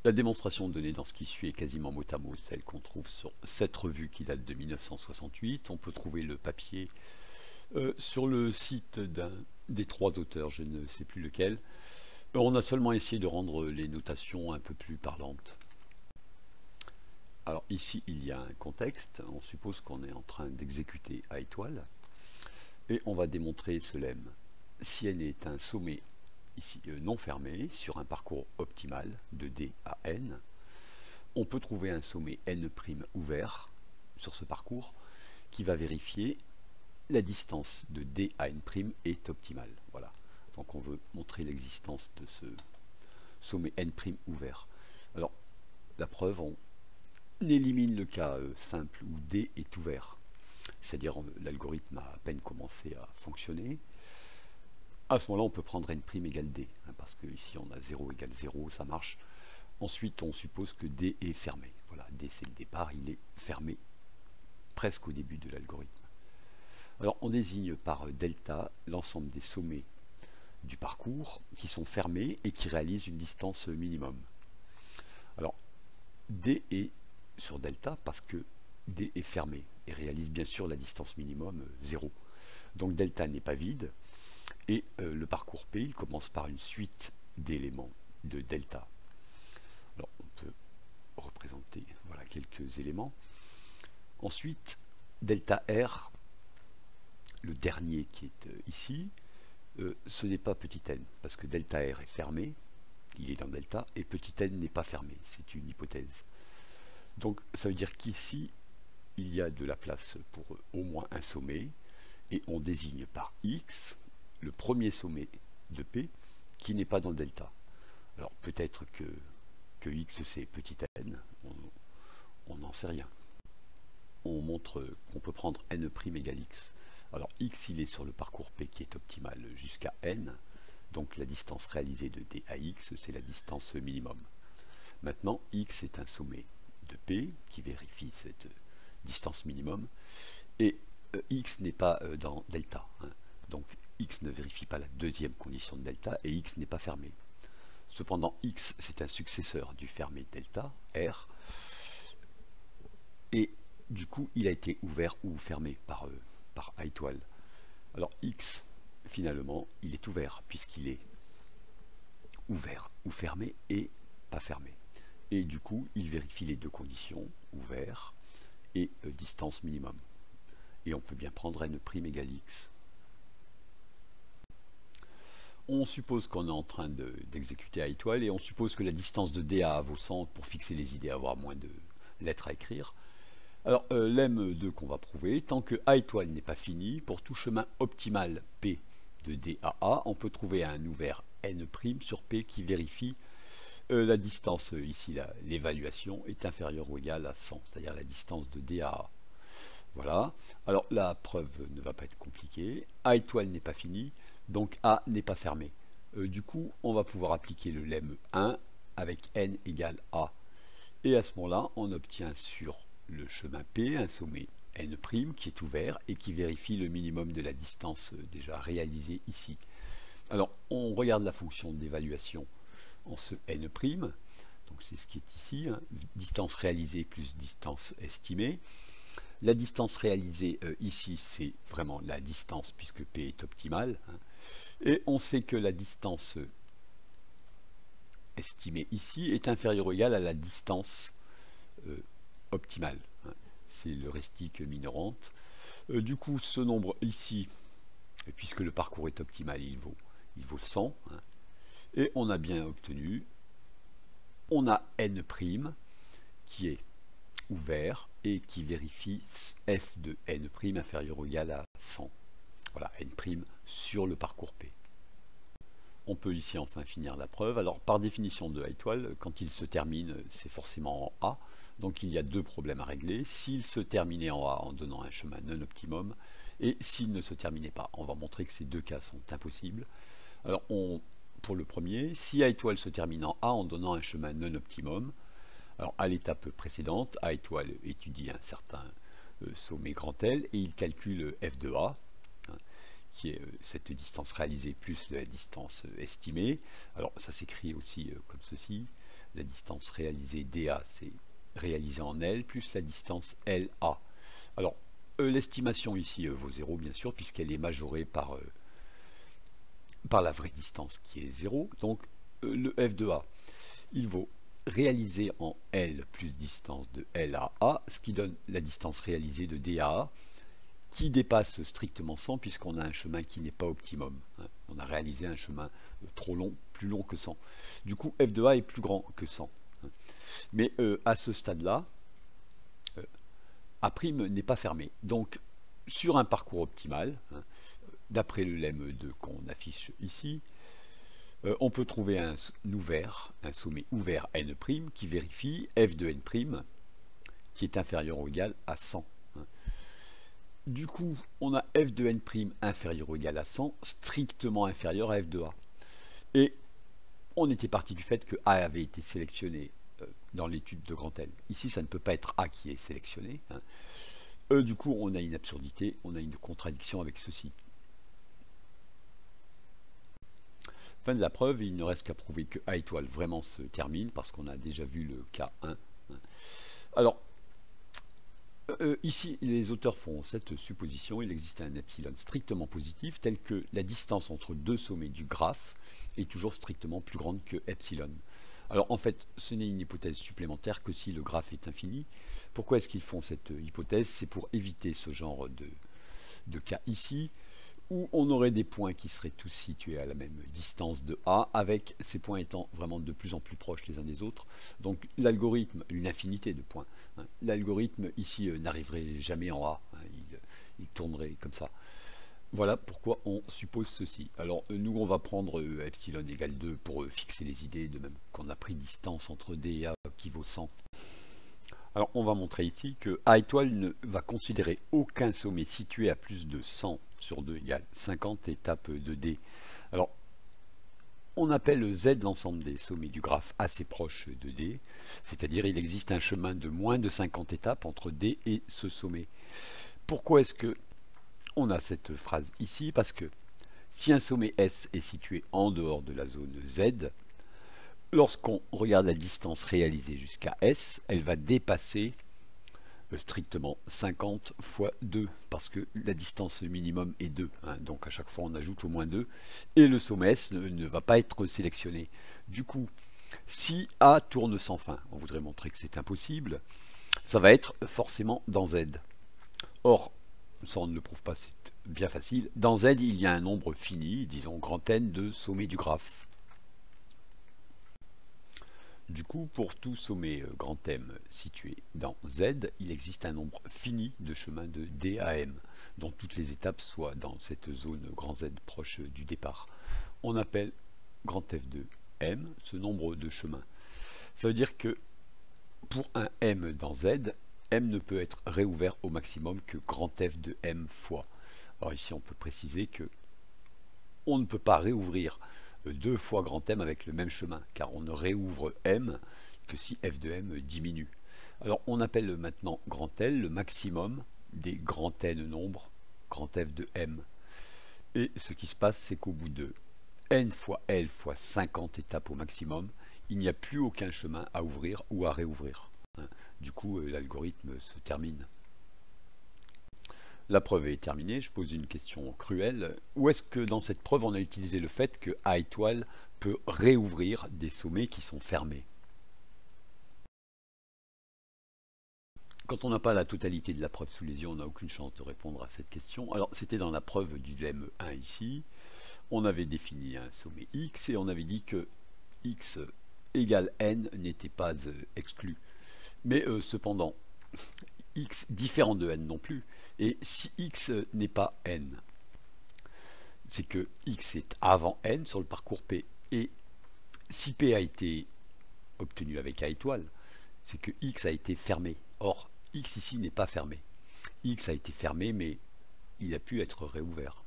La démonstration donnée dans ce qui suit est quasiment mot à mot celle qu'on trouve sur cette revue qui date de 1968. On peut trouver le papier sur le site d'un des trois auteurs, je ne sais plus lequel. On a seulement essayé de rendre les notations un peu plus parlantes. Alors ici, il y a un contexte. On suppose qu'on est en train d'exécuter A étoile. Et on va démontrer ce lemme. Si n est un sommet ici non fermé sur un parcours optimal de D à N, on peut trouver un sommet N' ouvert sur ce parcours qui va vérifier la distance de D à N' est optimale. Voilà. Donc on veut montrer l'existence de ce sommet N' ouvert. Alors la preuve, on élimine le cas simple où D est ouvert. C'est-à-dire l'algorithme a à peine commencé à fonctionner. À ce moment-là, on peut prendre n' égale d, parce que ici on a 0 égale 0, ça marche. Ensuite, on suppose que d est fermé. Voilà, d c'est le départ, il est fermé presque au début de l'algorithme. Alors, on désigne par delta l'ensemble des sommets du parcours qui sont fermés et qui réalisent une distance minimum. Alors, d est sur delta parce que d est fermé et réalise bien sûr la distance minimum 0. Donc delta n'est pas vide. Et le parcours P, il commence par une suite d'éléments de delta. Alors, on peut représenter voilà, quelques éléments. Ensuite, delta R, le dernier qui est ici, ce n'est pas petit n, parce que delta R est fermé, il est dans delta, et petit n n'est pas fermé, c'est une hypothèse. Donc, ça veut dire qu'ici, il y a de la place pour au moins un sommet, et on désigne par X le premier sommet de P qui n'est pas dans le delta. Alors peut-être que X c'est petit n, on n'en sait rien. On montre qu'on peut prendre n' égale X. Alors X il est sur le parcours P qui est optimal jusqu'à N, donc la distance réalisée de D à X c'est la distance minimum. Maintenant X est un sommet de P qui vérifie cette distance minimum et X n'est pas dans delta. Donc X ne vérifie pas la deuxième condition de delta et X n'est pas fermé. Cependant, X c'est un successeur du fermé delta, R, et du coup il a été ouvert ou fermé par A étoile. Alors X, finalement, il est ouvert puisqu'il est ouvert ou fermé et pas fermé. Et du coup, il vérifie les deux conditions, ouvert et distance minimum. Et on peut bien prendre n' égale X. On suppose qu'on est en train d'exécuter A étoile et on suppose que la distance de D à vaut 100 pour fixer les idées, avoir moins de lettres à écrire. Alors, lemme2 qu'on va prouver, tant que A étoile n'est pas fini, pour tout chemin optimal P de D à A, on peut trouver un ouvert N' sur P qui vérifie la distance, ici l'évaluation, est inférieure ou égale à 100, c'est-à-dire la distance de D à A. Voilà. Alors, la preuve ne va pas être compliquée. A étoile n'est pas fini. Donc A n'est pas fermé. Du coup, on va pouvoir appliquer le lemme 1 avec n égale A. Et à ce moment-là, on obtient sur le chemin P un sommet n' qui est ouvert et qui vérifie le minimum de la distance déjà réalisée ici. Alors, on regarde la fonction d'évaluation en ce n'. Donc c'est ce qui est ici, hein, distance réalisée plus distance estimée. La distance réalisée ici, c'est vraiment la distance puisque P est optimale. Hein. Et on sait que la distance estimée ici est inférieure ou égale à la distance optimale. Hein. C'est l'heuristique minorante. Du coup, ce nombre ici, puisque le parcours est optimal, il vaut 100. Hein. Et on a bien obtenu, on a n' qui est ouvert et qui vérifie f de n' inférieur ou égal à 100. Voilà, n' sur le parcours P. On peut ici enfin finir la preuve. Alors, par définition de A étoile, quand il se termine, c'est forcément en A. Donc, il y a deux problèmes à régler. S'il se terminait en A en donnant un chemin non optimum, et s'il ne se terminait pas, on va montrer que ces deux cas sont impossibles. Alors, pour le premier, si A étoile se termine en A en donnant un chemin non optimum, alors à l'étape précédente, A étoile étudie un certain sommet grand L et il calcule f de A, hein, qui est cette distance réalisée plus la distance estimée. Alors ça s'écrit aussi comme ceci, la distance réalisée DA, c'est réalisée en L, plus la distance LA. Alors, l'estimation ici vaut 0, bien sûr, puisqu'elle est majorée par la vraie distance qui est 0. Donc, le F de A, il vaut réalisé en L plus distance de LAA, ce qui donne la distance réalisée de DAA, qui dépasse strictement 100 puisqu'on a un chemin qui n'est pas optimum. On a réalisé un chemin trop long, plus long que 100. Du coup, F de A est plus grand que 100. Mais à ce stade-là, A' n'est pas fermé. Donc, sur un parcours optimal, d'après le lemme 2 qu'on affiche ici, on peut trouver un sommet ouvert N' qui vérifie F de N' qui est inférieur ou égal à 100. Du coup, on a F de N' inférieur ou égal à 100, strictement inférieur à F de A. Et on était parti du fait que A avait été sélectionné dans l'étude de grand L. Ici, ça ne peut pas être A qui est sélectionné. Du coup, on a une absurdité, on a une contradiction avec ceci. Fin de la preuve, il ne reste qu'à prouver que A étoile vraiment se termine, parce qu'on a déjà vu le cas 1. Alors, ici, les auteurs font cette supposition, il existe un epsilon strictement positif, tel que la distance entre deux sommets du graphe est toujours strictement plus grande que epsilon. Alors en fait, ce n'est une hypothèse supplémentaire que si le graphe est infini. Pourquoi est-ce qu'ils font cette hypothèse? C'est pour éviter ce genre de cas ici, où on aurait des points qui seraient tous situés à la même distance de A, avec ces points étant vraiment de plus en plus proches les uns des autres. Donc l'algorithme, une infinité de points, l'algorithme ici n'arriverait jamais en A, il tournerait comme ça. Voilà pourquoi on suppose ceci. Alors nous on va prendre epsilon égale 2 pour fixer les idées, de même qu'on a pris distance entre D et A qui vaut 100. Alors on va montrer ici que A étoile ne va considérer aucun sommet situé à plus de 100 sur 2 égale 50 étapes de D. Alors on appelle Z l'ensemble des sommets du graphe assez proche de D, c'est-à-dire il existe un chemin de moins de 50 étapes entre D et ce sommet. Pourquoi est-ce que on a cette phrase ici? Parce que si un sommet S est situé en dehors de la zone Z, lorsqu'on regarde la distance réalisée jusqu'à S, elle va dépasser strictement 50 fois 2, parce que la distance minimum est 2, donc à chaque fois on ajoute au moins 2, et le sommet S ne va pas être sélectionné. Du coup, si A tourne sans fin, on voudrait montrer que c'est impossible, ça va être forcément dans Z. Or, ça on ne le prouve pas, c'est bien facile, dans Z il y a un nombre fini, disons grand N de sommets du graphe. Du coup, pour tout sommet grand M situé dans Z, il existe un nombre fini de chemins de D à M, dont toutes les étapes soient dans cette zone grand Z proche du départ. On appelle grand F de M ce nombre de chemins. Ça veut dire que pour un M dans Z, M ne peut être réouvert au maximum que grand F de M fois. Alors ici, on peut préciser que on ne peut pas réouvrir 2 fois grand M avec le même chemin, car on ne réouvre M que si F de M diminue. Alors on appelle maintenant grand L le maximum des grands N nombres, grand F de M. Et ce qui se passe, c'est qu'au bout de N fois L fois 50 étapes au maximum, il n'y a plus aucun chemin à ouvrir ou à réouvrir. Du coup, l'algorithme se termine. La preuve est terminée, je pose une question cruelle. Où est-ce que dans cette preuve on a utilisé le fait que A étoile peut réouvrir des sommets qui sont fermés? Quand on n'a pas la totalité de la preuve sous les yeux, on n'a aucune chance de répondre à cette question. Alors c'était dans la preuve du lemme 1 ici. On avait défini un sommet X et on avait dit que X égale N n'était pas exclu. Mais cependant, X différent de N non plus. Et si X n'est pas N, c'est que X est avant N sur le parcours P. Et si P a été obtenu avec A étoile, c'est que X a été fermé. Or, X ici n'est pas fermé. X a été fermé, mais il a pu être réouvert.